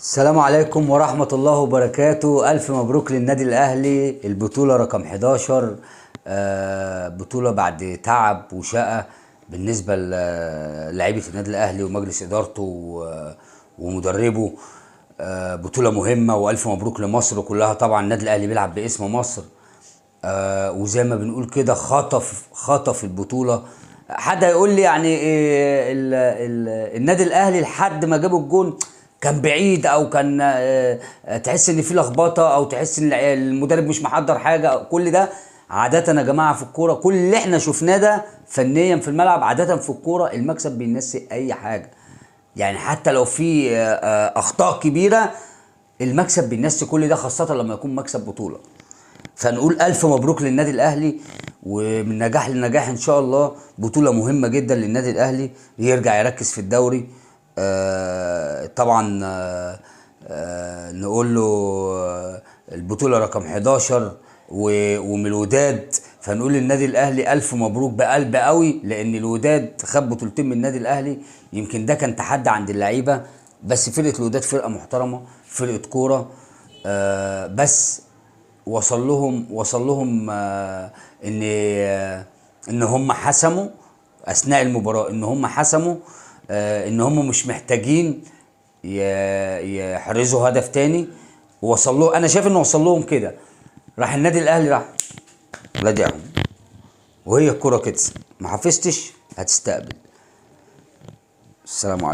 السلام عليكم ورحمة الله وبركاته. ألف مبروك للنادي الأهلي البطولة رقم 11. بطولة بعد تعب وشقة بالنسبة للاعيبة النادي الأهلي ومجلس إدارته ومدربه. بطولة مهمة وألف مبروك لمصر كلها. طبعا النادي الأهلي بيلعب باسم مصر، وزي ما بنقول كده خطف البطولة. حد هيقول لي يعني إيه النادي الأهلي لحد ما جاب الجون كان بعيد، او كان تحس ان في لخبطه، او تحس ان المدرب مش محضر حاجه. كل ده عاده يا جماعه في الكوره، كل اللي احنا شفناه ده فنيا في الملعب. عاده في الكوره المكسب بينسي اي حاجه، يعني حتى لو في اخطاء كبيره المكسب بينسي كل ده، خاصه لما يكون مكسب بطوله. فنقول الف مبروك للنادي الاهلي، ومن نجاح لنجاح ان شاء الله. بطوله مهمه جدا للنادي الاهلي، يرجع يركز في الدوري. طبعا نقول له البطوله رقم 11 ومن الوداد. فنقول للنادي الاهلي الف مبروك بقلب قوي، لان الوداد خد بطولتين من النادي الاهلي. يمكن ده كان تحدي عند اللعيبه، بس فرقه الوداد فرقه محترمه، فرقه كوره. بس وصل لهم ان هم حسموا اثناء المباراه، ان هم حسموا ان هم مش محتاجين يحرزوا هدف تاني. ووصل له، انا شايف انه وصل لهم كده. راح النادي الاهلي راح رجعهم، وهي الكوره كده، ما حفظتش هتستقبل. السلام عليكم.